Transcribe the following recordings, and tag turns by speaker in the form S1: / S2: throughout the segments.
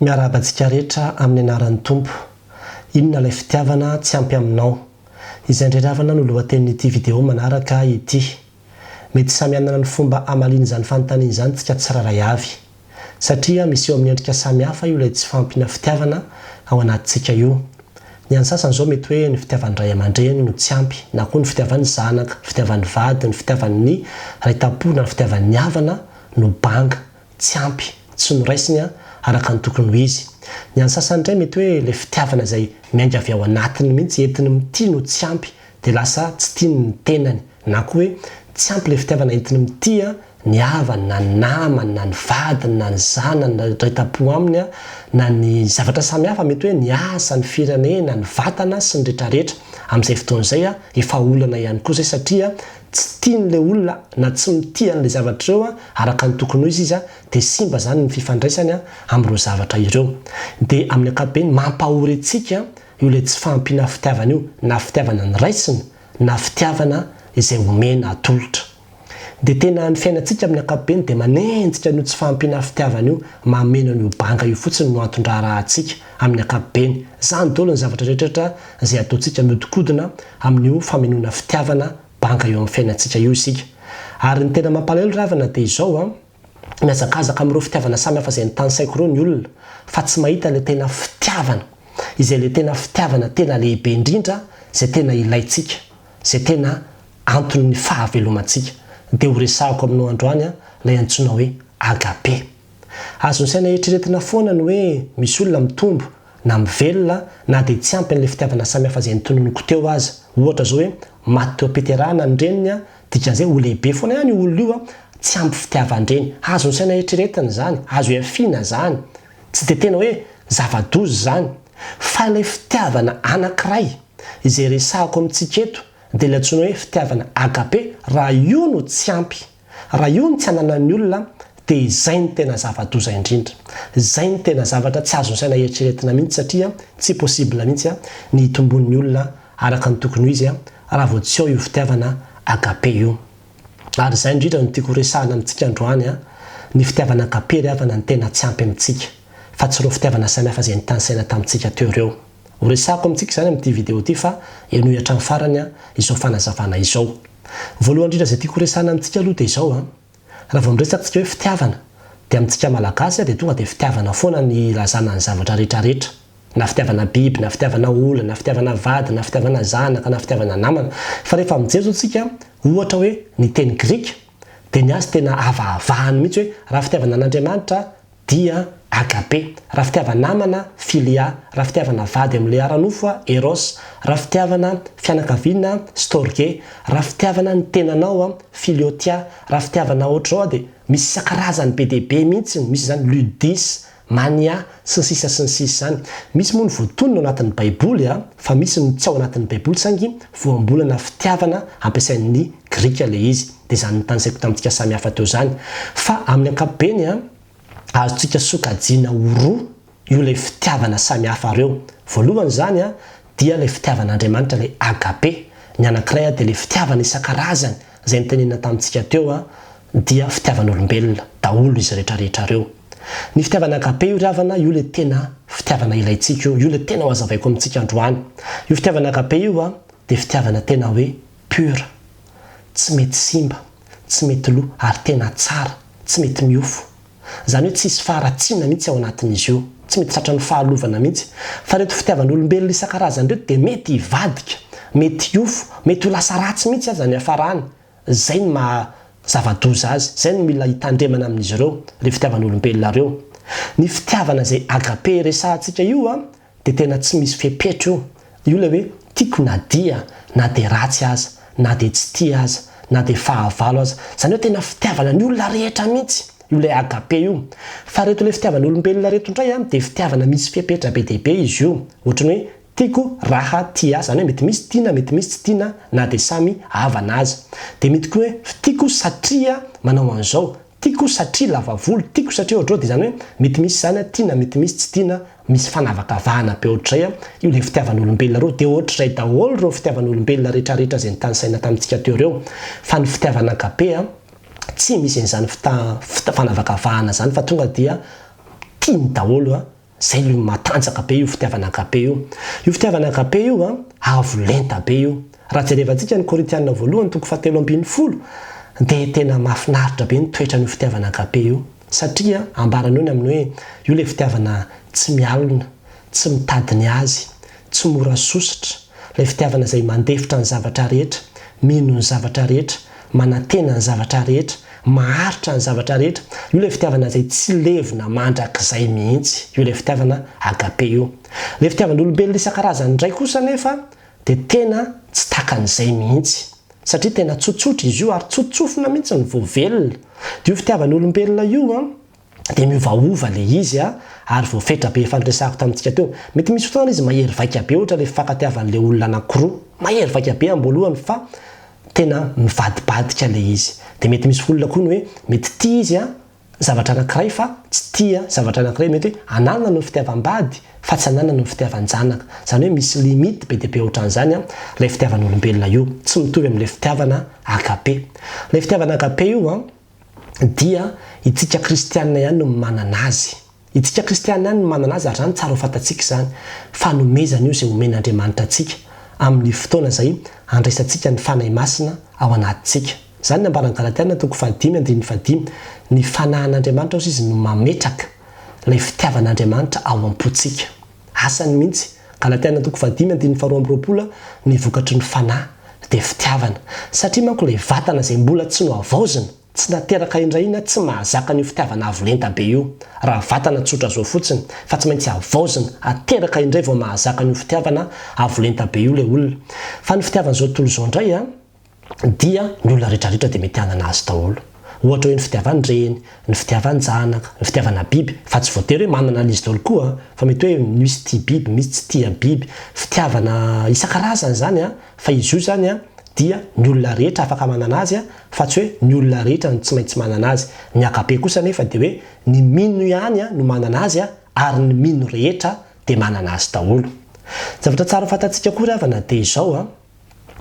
S1: Miarabantsika rehetra amin'ny anaran'ny tompo. Inona ilay fitiavana tsy ampy aminao. Izay indrindravana no lohatenin'ity vidéo manaraka ity. Mety samy anana ny fomba amaliana izany fanontaniana izany tsika tsiraray avy. Satria misy eo amin'ny endrika samihafa io ilay tsy fahampiana fitiavana ao anatintsika io. Ny an'ny sasany izao mety hoe ny fitiavan'ny ray aman-dreny no tsy ampy, na koa ny fitiavan'ny zanaka, fitiavan'ny vady, ny fitiavan'ny raitapo, na ny fitiavan'ny havana no banga, tsy ampy, tsy noraisiny araka ny tokony ho izy. Ny an'ny sasany indray mety hoe ilay fitiavana izay miainga avy ao anatiny mihitsy, entiny mity no tsy ampy, dia lasa tsy tiany ny tenany, na koa hoe tsy ampy ilay fitiavana entiny mity ny havany, na ny namany, na ny vadiny, na ny zanany, na raitapo aminy, na ny zavatra samihafa, mety hoe ny asa, ny firenena, ny vatana sy ny rehetrarehetra. Amin'izay fotoan'izay efa olana ihany koa izay, satria tsy tian'ilay olona na tsy mitian'ilay zavatra ireo araka ny tokony ho izy dia simba zany ny fifandraisany amin'ireo zavatra ireo. Dia amin'ny ankapobeny mampahory antsika io ilay tsy fahampiana fitiavana io, na fitiavana ny raisiny, na fitiavana izay omena atolotra. Dia tena ny fiainantsika amin'ny ankapobeny dia manenjika io tsy fahampiana fitiavana io, mameno io banga io fotsiny no antondrantsika amin'ny ankapobeny. Zany daholo ny zavatra rehetra izay ataontsika miodikodina amin'io famenoana fitiavana banga eo amin'ny fiainantsika io isika. Ary ny tena mampalahelo ravana dia izao miazakazaka amin'ireo fitiavana samihafa izay ny tanysaiko ireo ny olona, fa tsy mahita ilay tena fitiavana, izay ilay tena fitiavana tena lehibe indrindra, izay tena ilaitsika, izay tena antony ny fahavelomantsika. Dia ho resahako aminao androany ilay antsoina hoe agape. Azo ny saina eritreretina foana ny hoe misy olona mitombo na mivelona na dia tsy ampy an'ilay fitiavana samihafa izay nitononoko teo azy. Ohatra izao hoe maty teo am-peterana ny reniny, dikan'izay ho lehibe foana ihany io olona io, tsy ampy fitiavan-dreny. Azo ny saina eritreretina zany, azo hiafiana zany, tsy dia tena hoe zava-doza zany, fa ilay fitiavana anankiray izay resahako amintsika eto dia ilay antsoina hoe fitiavana agape. Raha io no tsy ampy, raha io no tsy ananan'ny olona, dia izay ny tena zava-doza indrindra, izay ny tena zavatra tsy azo ny saina eritreretina mihitsy, satria tsy possible mihitsy ny hitombon'ny olona araka ny tokony ho izy raha vao tsy ao io fitiavana agape io. Ary izay indrindra no tiako resahana amintsika androany, ny fitiavana agape ry havana ny tena tsy ampy amintsika, fa tsy ireo fitiavana samihafa izay ny tanysaina tamintsika teo ireo. Ho resahako amintsika izany amin'ity vidéo ity, fa eno hatramin'ny farany izao fanazavana izao. Voalohany indrindra izay tiako resahana amintsika aloha dia izao, raha vao miresaka tsika hoe fitiavana, dia amintsika malagasy dia tonga dia fitiavana foana ny lazana ny zavatra rehetrarehetra, na fitiavana biby, na fitiavana olona, na fitiavana vady, na fitiavana zanaka, na fitiavana namana. Fa rehefa mijery zao tsika ohatra hoe ny teny grika, dia ny azy tena avahavahany mihitsy hoe raha fitiavana an'Andriamanitra dia agape, raha fitiavana namana filia, raha fitiavana vady amin'ilay ara-nofo eros, raha fitiavana fianakaviana storge, raha fitiavana ny tenanao filiotia, raha fitiavana ohatrao dia misy isan-karazany be dia be mihitsy, misy zany ludis, mania sy ny sisa sy ny sisa zany. Misy moa ny voatonona ao anatin'ny baiboly, fa misy ny tsy ao anatin'ny baiboly sangy voambolana fitiavana ampiasain'ny grika ilay izy. Dia izany ny tanysaiko tamintsika samihafa teo zany. Fa amin'ny ankapobeny azontsika sokajiana ho roa io ilay fitiavana samihafa ireo. Voalohany zany dia ilay fitiavan'Andriamanitra, ilay agape. Ny anankiray dia ilay fitiavana isan-karazany izay nitenenina tamintsika teo, dia fitiavan'olombelona daholo izy rehetrarehetra ireo. Ny fitiavana agape io ravana, io ilay tena fitiavana ilaitsika io ilay tena ho azavaiko amintsika androany. Io fitiavana agape io dia fitiavana tena hoe pura, tsy mety simba, tsy mety lo, ary tena tsara, tsy mety miofo. Zany hoe tsisy faharatsiana mihitsy ao anatin'izy io, tsy mety tratra ny fahalovana mihitsy. Fa reto fitiavan'olombelona isan-karazany reto dia mety hivadika, mety hiofo, mety ho lasa ratsy mihitsy aza ny hafarany. Zay ny zava-doza azy, zay no mila hitandremana amin'izy ireo, ilay fitiavan'olombelona ireo. Ny fitiavana izay agape resahantsika io dia tena tsy misy fepetra io. Io ilay hoe tiako na dia, na dia ratsy aza, na dia tsy tia aza, na dia fahavalo aza. Zany hoe tena fitiavana ny olona rehetra mihitsy io ilay agape io. Fa reto ilay fitiavan'olombelona reto indray dia fitiavana misy fepetra be dia be izy io. Ohatrany hoe tiako raha tia azy, zany hoe mety misy tiana, mety misy tsy tiana, na dia samy havana azy. Dia mety koa hoe tiako satria manao an'izao, tiako satria lava volo, tiako satria ohatrao. Dia zany hoe mety misy zany tiana, mety misy tsy tiana, misy fanavakavahana be ohatray io ilay fitiavan'olombelona ireo. Dia ohatray daholo ireo fitiavan'olombelona rehetrarehetra izay ny tanysaina tamintsika teo ireo. Fa ny fitiavana agape tsy misy an'izany fanavakavahana zany, fa tonga dia tiany daholo zay lo matanjaka be io fitiavana agape io fitiavana agape io a avolenta be io raha jerevantsika ny korintianina voalohany toko 7:10 dia tena mahafinaritra be nytoetra ny fitiavana agape io satria ambarana io ny amin'ny hoe io le fitiavana tsy mialona tsy mitadiny azy tsy mora sositra le fitiavana izay mandefitra ny zavatra rehetra mino ny zavatra rehetra manantena ny zavatra rehetra maharitra ny zavatra rehetra io le fitiavana izay tsy levona mandrakizay mihitsy io le fitiavana agape io le fitiavan'olombelona isan-karazany indray kosa nefa dia tena tsy takan'izay mihitsy satria tena tsotsotra izy io ary tsotsofina mihitsy ny voavelona dia io fitiavan'olombelona io dia miovaova le izy ary voafetra be fanresahako tamintsika teo mety misy fotoana izy mahery vaika be ohatra le fankatiavan'le olona anankiroa mahery vaika be amboalohany fa tena mivadibadika le izy dia mety misy olona koa ny hoe mety tia izy zavatra anankiray fa tsy tia zavatra anankiray mety hoe ananana no fitiavam-bady fa tsy ananana no fitiavan-janaka zany hoe misy limite be dia be ohatran'izany ilay fitiavan'olombelona io tsy mitovy amin'ilay fitiavana agape ilay fitiavana agape io dia itsika kristianina ihany no manana azy itsika kristianina ihany no manana azy ary zany tsara ho fantatsika izany fanomezana io izay omen'Andriamanitra antsika amin'ny fotoana izay andraisantsika ny fanahy masina ao anatintsika zany ny ambaran'ny Galatiana toko 5:5 ny fanahin'Andriamanitra ozy izy no mametraka ilay fitiavan'Andriamanitra ao am-pontsika asany mihitsy Galatiana toko 5:12 ny vokatry ny fanahy dia fitiavana satria manko ilay vatana izay mbola tsy no avaozina tsy nateraka indray na tsy mahazaka ny fitiavana avolenta be io raha vatana tsotra zao fotsiny fa tsy maintsy avaozina ateraka indray vao mahazaka ny fitiavana avolenta be io le olona fa ny fitiavana zao tontolo izao indray dia ny olona rehetrarehetra dia mety hanana azy daholo ohatra hoe ny fitiavan-dreny ny fitiavan-janaka ny fitiavana biby fa tsy voatery hoe manana an'izy daholo koa fa mety hoe misy tia biby misy tsy tia biby fitiavana isan-karazany zany fa izy io zany dia ny olona rehetra afaka manana azy fa tsy hoe ny olona rehetra no tsy maintsy manana azy ny agape kosa nefa dia hoe ny mino ihany no manana azy ary ny mino rehetra dia manana azy daholo zavatra tsara fantatsika koa ravana dia izao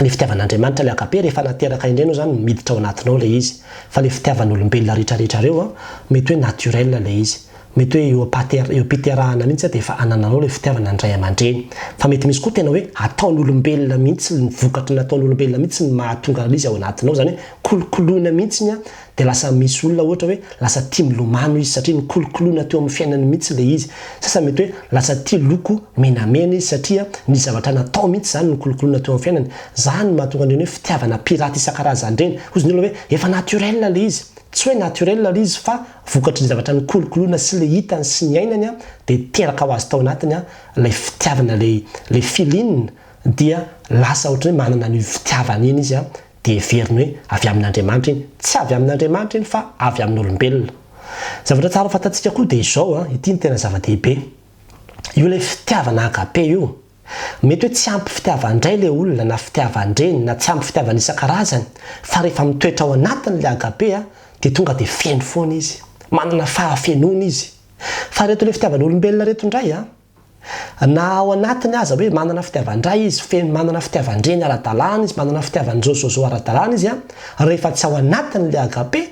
S1: le fitiavan'Andriamanitra le agape rehefa nateraka indray anao zany miditra ao anatinao le izy fa le fitiavan'olombelona rehetrarehetra reo mety hoe naturel le izy mety hoe eo-piterahana mihitsy dia efa anananao le fitiavana indray aman-dreny fa mety misy koa tena hoe ataon'olombelona mihitsy ny vokatry ny ataon'olombelona mihitsy ny mahatonga izy ao anatinao zany hoe kolokoloina mihitsy dia lasa misy olona ohatra hoe lasa tia milomano izy satria ny kolokoloina teo amin'ny fiainany mihitsy le izy sasa mety hoe lasa tia loko menamena izy satria ny zavatra natao mihitsy zany ny kolokoloina teo amin'ny fiainany zany mahatonga andreny hoe fitiavana pirata isan-karazany reny hozy ny olona hoe efa naturel le izy tsy hoe naturel le izy fa vokatry ny zavatra ny kolokoloina sy le hitany sy ny ainany dia teraka ho azy tao anatiny lay fitiavana le filinina dia lasa ohatra hoe manana ny fitiavana iny izy dia veriny hoe avy amin'Andriamanitra iny tsy avy amin'Andriamanitra iny fa avy amin'olombelona zavatra tsara fantatsika koa dia izao ity ny tena zava-dehibe io le fitiavana agape io mety hoe tsy ampy fitiavan-dray le olona na fitiavan-dreny na tsy ampy fitiavana isan-karazany fa rehefa mitoetra ao anatin'le agape dia tonga dia feno foana izy manana fahafenona izy fa reto le fitiavan'olombelona reto indray na ao anatiny aza hoe manana fitiavan-dray izy manana fitiavan-dreny ara-dalàna izy manana fitiavan-jao ara-dalàna izy rehefa tsy ao anatin'le agape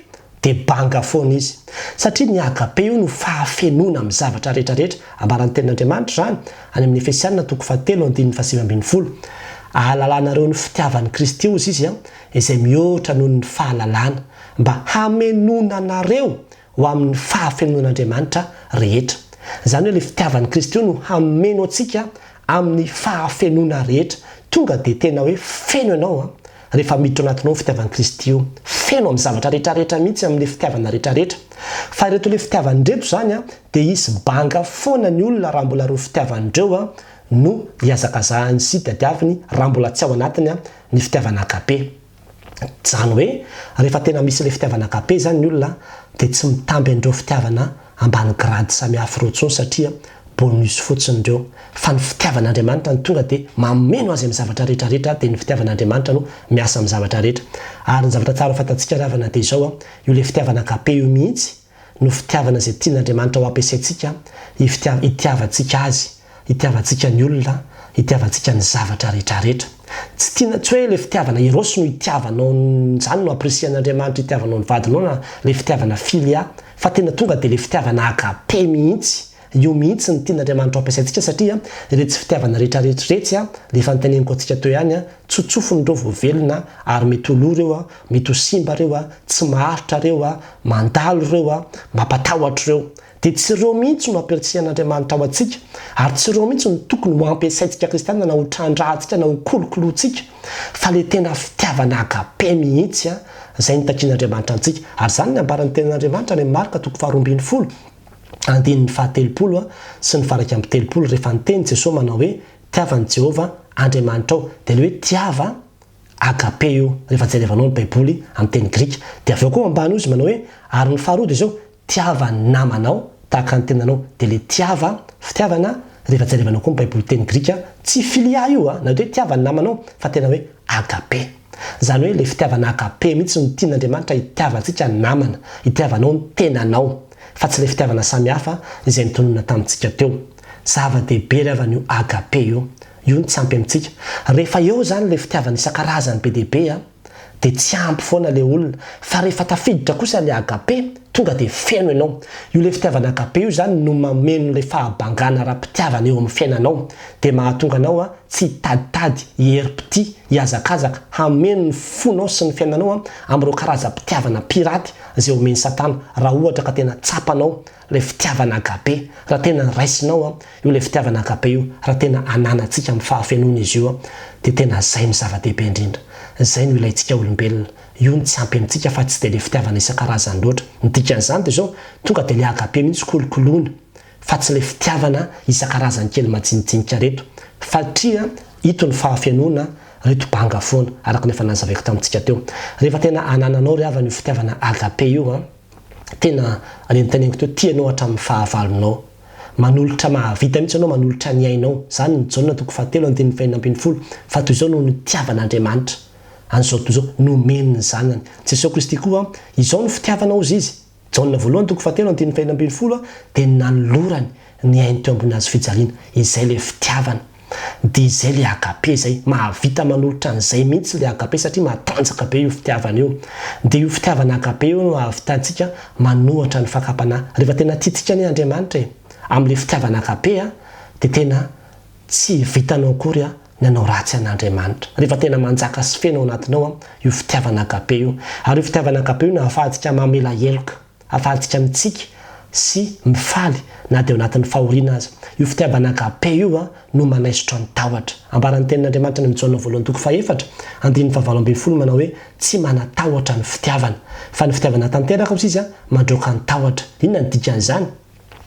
S1: dia banga foana izy satria ny agape io no fahafenona amin'ny zavatra rehetrarehetra ambaran'ny tenin'Andriamanitra zany any amin'ny Efesianina toko 4:7-8 ahalalànareo ny fitiavan'ny Kristy ozy izy izay mihoatra noho ny fahalalàna mba hamenonanareo ho amin'ny fahafenon'Andriamanitra rehetra zany hoe le fitiavan'ny Kristy no hameno antsika amin'ny fahafenona rehetra tonga dia tena hoe feno ianao rehefa miditra anatinao fitiavan'ny Kristy io feno amin'ny zavatra rehetrarehetra mihitsy amin'ny fitiavana rehetrarehetra fa reto le fitiavandreto zany dia isy banga foana ny olona raha mbola reo fitiavandreo no hiazakazahany sy tadiaviny raha mbola tsy ao anatiny ny fitiavana agape zany hoe rehefa tena misy le fitiavana agape zany ny olona dia tsy mitamby andreo fitiavana ambany grady samihafa reo tsony satria bonus fotsiny reo fa ny fitiavan'Andriamanitra ny tonga dia mameno azy amin'ny zavatra rehetrarehetra dia ny fitiavan'Andriamanitra no miasa amin'ny zavatra rehetra ary ny zavatra tsara fantatsika ravana dia izao io le fitiavana agape io mihitsy no fitiavana izay tian'Andriamanitra ho ampiasaintsika hitiavantsika azy hitiavantsika ny olona hitiavantsika ny zavatra rehetrarehetra tsy hoe le fitiavana erosy no hitiavanao zany no apresian'Andriamanitra hitiavanao ny vadinao na le fitiavana filia fa tena tonga dia le fitiavana agape mihitsy io mihitsy ny tian'Andriamanitra ampiasaintsika satria ireo tsy fitiavana rehetrarehetraretsy lefa nyteneniko antsika teo ihany tsotsofony reo voavelona ary mety oloha reo mety ho simba reo tsy maharitra reo mandalo reo mampatahotra reo dia tsy ireo mihitsy no ampiritsehan'Andriamanitra ao antsika ary tsy ireo mihitsy no tokony ho ampiasaintsika kristianina na ho trandrahantsika na ho kolokoloantsika fa le tena fitiavana agape mihitsy zay nitakian'Andriamanitra antsika ary zany ny ambaran'ny tenan'Andriamanitra ny Marka 4:20 andininy 7 sy ny faraky amin'ny 3 rehefa niteny Jesosy manao hoe tiavan'i Jehova Andriamanitra ao dia le hoe tiava agape io rehefa jerevanao ny baiboly amin'ny teny grika dia avy eo koa ambany izy manao hoe ary ny faharoa dia zao tiava namanao tahaka ny tenanao dia le tiava fitiavana rehefa jerevanao koa ny baiboly teny grika tsy filia io na hoe tiava namanao fa tena hoe agape zany hoe le fitiavana agape mihitsy no tian'Andriamanitra hitiavantsika namana hitiavanao ny tenanao fa tsy le fitiavana samihafa izay nitonona tamintsika teo zava-dehibe ry havan'io agape io no tsy ampy amintsika rehefa eo zany le fitiavana isan-karazany be dehibe dia tsy ampy foana le olona fa rehefa tafiditra kosa le agape tonga dia feno ianao io le fitiavana agape io zany no mameno le fahabangana raha-pitiavana eo amin'ny fiainanao dia mahatonga anao tsy taditady hierim-pity hiazakazaka hameno ny fonao sy ny fiainanao amin'ireo karazam-pitiavana piraty izay omeny satana raha ohatra ka tena tsapanao le fitiavana agape raha tena raisinao io le fitiavana agape io raha tena ananantsika amin'ny fahafenona izy io dia tena zay ny zava-dehibe indrindra zay no ilayntsika olombelona io ny tsy ampy amintsika fa tsy dia le fitiavana isan-karazany loatra ny dikan'izany dia zao tonga dia le agape mihitsy kolokoloana fa tsy le fitiavana isan-karazany kely majinijinika reto fatria ito ny fahafenona reto banga foana araka nefa nazavaiko tamintsika teo rehefa tena anananao ry havana io fitiavana agape io tena aleniteneniko teo tianao hatramin'ny fahavalonao manolotra mahavita mihitsy anao manolotra ny ainao zany ny Jaona 4:20 fa toy izao no nitiavan'Andriamanitra an'izao toy izao nomeny ny zanany Jesosy Kristy koa izao no fitiavanao izy Jaona 4:20 dia nanolorany ny ainy teo ambony azy fijaliana izay le fitiavana dia izay le agape zay mahavita manolotra an'izay mihitsy le agape satria matanjaka be io fitiavana io dia io fitiavana agape io no ahavitantsika manohatra ny fakapana rehefa tena tiatsika ny Andriamanitra amin'le fitiavana agape dia tena tsy vitanao akory nanao ratsy an'Andriamanitra rehefa tena manjaka sy feno ao anatinao io fitiavana agape io ary io fitiavana agape io no ahafahantsika mamela heloka ahafahantsika mitsika sy mifaly na dia ao anatin'ny fahoriana azy io fitiavana agape io no manaisotra ny tahotra ambaran'ny tenin'Andriamanitra ny Jaona 1:4 manao hoe tsy manatahotra ny fitiavana fa ny fitiavana tanteraka izy mandroaka ny tahotra inona ny dikan'izany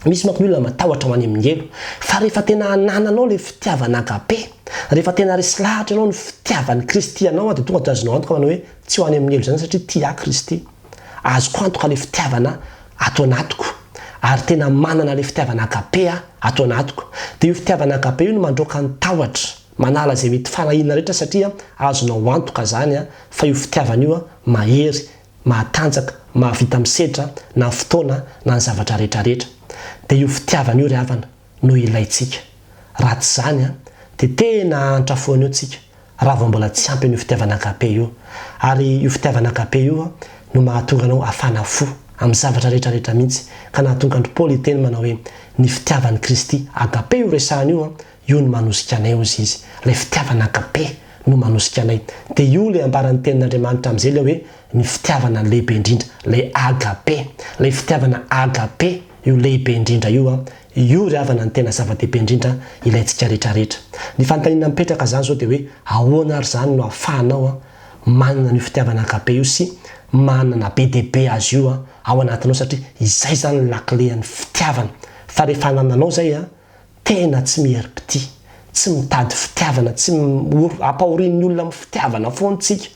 S1: misy manko ny olona matahotra ho any amin'ny elo fa rehefa tena anananao le fitiavana agape rehefa tena resy lahatra ianao ny fitiavan'ny Kristy anao dia tonga dia azonao antoka manao hoe tsy ho any amin'ny elo zany satria tia Kristy azoko antoka le fitiavana ato anatiko ary tena manana le fitiavana agape ato anatiko dia io fitiavana agape io no mandroaka ny tahotra manala zay mety fanahina rehetra satria azonao antoka zany fa io fitiavana io mahery mahatanjaka mahavita misedra na fotoana na ny zavatra rehetrarehetra dia io fitiavana io ry havana no ilayntsika raha tsy zany dia tena antrafoana eo tsika raha vao mbola tsy ampy io fitiavana agape io ary io fitiavana agape io no mahatonga anao afana fo amin'ny zavatra rehetrarehetra mihitsy ka nahatonga andro Paoly iteny manao hoe ny fitiavan'i Kristy agape io resahana io no manosika anay ozy izy le fitiavana agape no manosika anay dia io le ambaran'ny tenin'Andriamanitra amin'izay le hoe ny fitiavana ny lehibe indrindra le agape le fitiavana agape io lehibe indrindra io ry havana ny tena zava-dehibe indrindra ilayntsika rehetrarehetra ny fanontaniana mipetraka zany zao dia hoe ahoana ary zany no ahafahanao manana ny fitiavana agape io sy manana be dehibe azy io ao anatinao satria izay zany ny lakilehan'ny fitiavana fa rehefa anananao zay tena tsy miherim-pity tsy mitady fitiavana tsy ampahorian'ny olona amin'ny fitiavana foantsika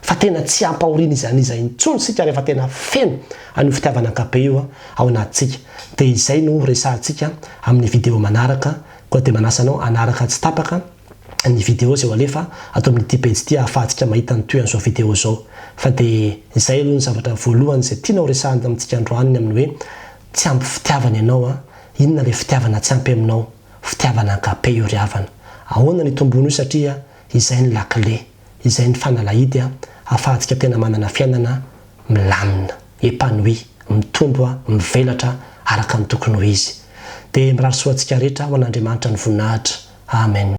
S1: fa tena tsy ampahoriana izay intsony sika rehefa tena feno an'io fitiavana agape io ao anatintsika dia izay no resahantsika amin'ny video manaraka koa dia manasanao anaraka tsy tapaka ny video zay ho alefa atao amin'ity page ity ahafahantsika mahita ny toean'izao video zao fa dia izay aloha ny zavatra voalohany izay tianao resahana amintsika androaniny amin'ny hoe tsy ampy fitiavana ianao inona le fitiavana tsy ampy aminao fitiavana agape io ry havana ahoana ny tombony io satria izay ny lakile izay ny fanalahidy ahafahantsika tena manana fiainana milamina epanoi mitombo mivelatra araka ny tokony ho izy dia mirary soantsika rehetra ho an'Andriamanitra ny voninahitra. Amen.